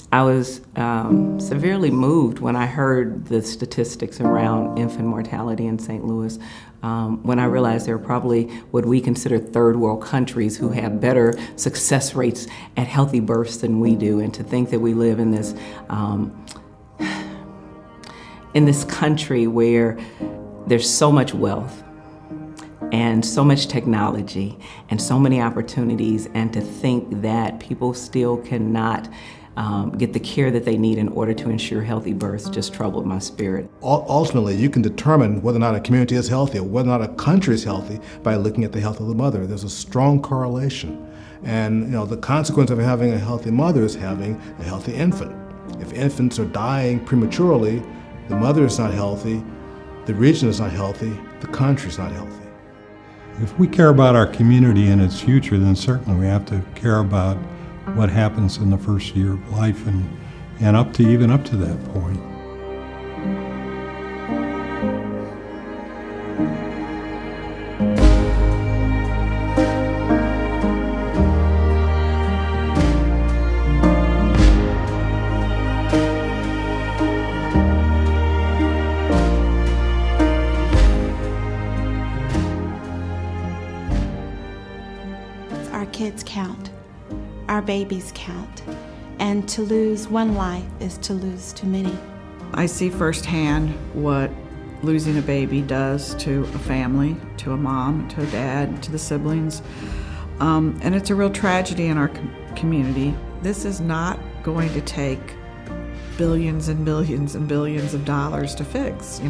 I was severely moved when I heard the statistics around infant mortality in St. Louis, when I realized there are probably what we consider third world countries who have better success rates at healthy births than we do, and to think that we live in this country where there's so much wealth and so much technology and so many opportunities, and to think that people still cannot get the care that they need in order to ensure healthy births just troubled my spirit. Ultimately, you can determine whether or not a community is healthy or whether or not a country is healthy by looking at the health of the mother. There's a strong correlation. And the consequence of having a healthy mother is having a healthy infant. If infants are dying prematurely, the mother is not healthy, the region is not healthy, the country is not healthy. If we care about our community and its future, then certainly we have to care about what happens in the first year of life and even up to that point. Our kids count. Our babies count. And to lose one life is to lose too many. I see firsthand what losing a baby does to a family, to a mom, to a dad, to the siblings. And it's a real tragedy in our community. This is not going to take billions and billions and billions of dollars to fix,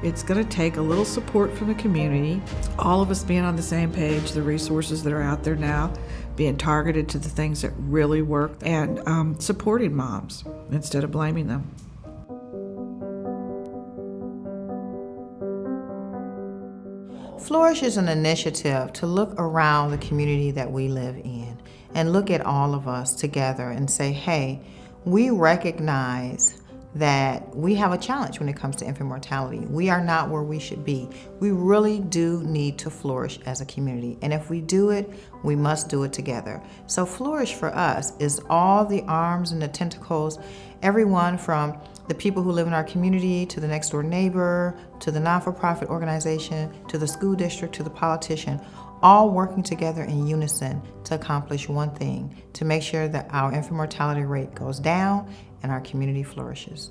It's going to take a little support from the community, all of us being on the same page, the resources that are out there now, being targeted to the things that really work, and supporting moms instead of blaming them. Flourish is an initiative to look around the community that we live in and look at all of us together and say, hey, we recognize that we have a challenge when it comes to infant mortality. We are not where we should be. We really do need to flourish as a community. And if we do it, we must do it together. So flourish for us is all the arms and the tentacles, everyone from the people who live in our community to the next door neighbor, to the non-for-profit organization, to the school district, to the politician, all working together in unison to accomplish one thing, to make sure that our infant mortality rate goes down and our community flourishes.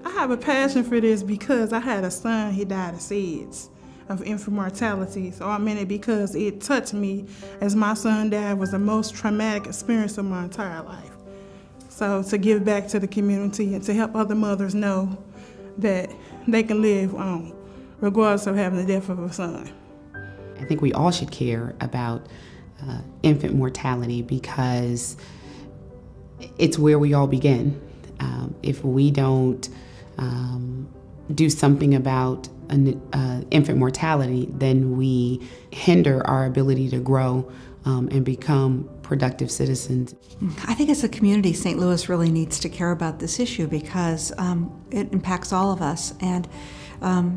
I have a passion for this because I had a son, he died of SIDS, of infant mortality. So I'm in it because it touched me, as my son died was the most traumatic experience of my entire life. So to give back to the community and to help other mothers know that they can live on, regardless of having the death of a son. I think we all should care about infant mortality because it's where we all begin. If we don't do something about infant mortality, then we hinder our ability to grow and become productive citizens. I think as a community, St. Louis really needs to care about this issue because it impacts all of us. And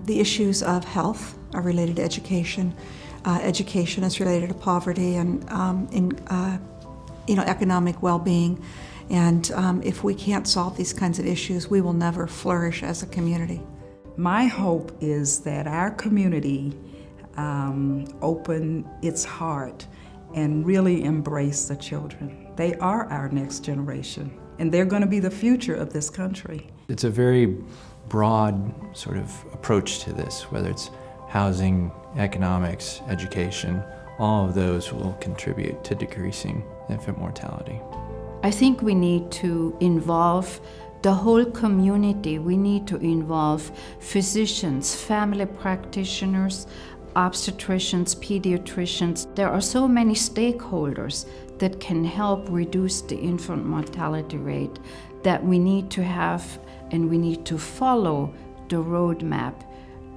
the issues of health are related to education. Education is related to poverty and economic well-being. And if we can't solve these kinds of issues, we will never flourish as a community. My hope is that our community open its heart and really embrace the children. They are our next generation, and they're going to be the future of this country. It's a very broad sort of approach to this, whether it's housing, economics, education, all of those will contribute to decreasing infant mortality. I think we need to involve the whole community. We need to involve physicians, family practitioners, obstetricians, pediatricians. There are so many stakeholders that can help reduce the infant mortality rate that we need to have, and we need to follow the roadmap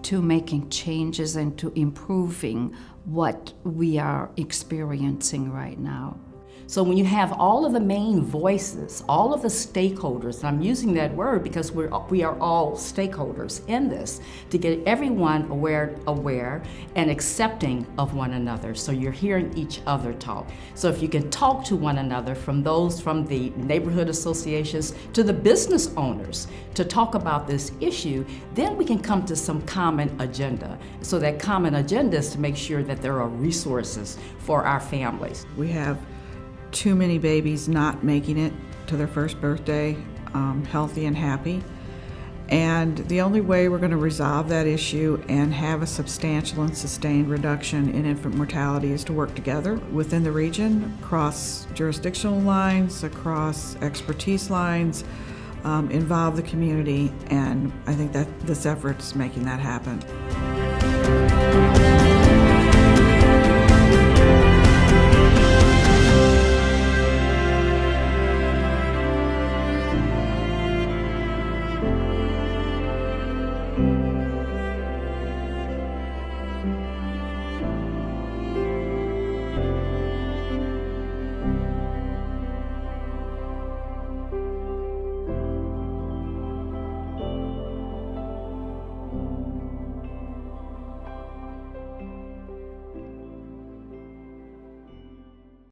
to making changes and to improving what we are experiencing right now. So when you have all of the main voices, all of the stakeholders, and I'm using that word because we are all stakeholders in this, to get everyone aware and accepting of one another. So you're hearing each other talk. So if you can talk to one another, from those from the neighborhood associations to the business owners, to talk about this issue, then we can come to some common agenda. So that common agenda is to make sure that there are resources for our families. We have too many babies not making it to their first birthday healthy and happy. And the only way we're going to resolve that issue and have a substantial and sustained reduction in infant mortality is to work together within the region, across jurisdictional lines, across expertise lines, involve the community, and I think that this effort is making that happen.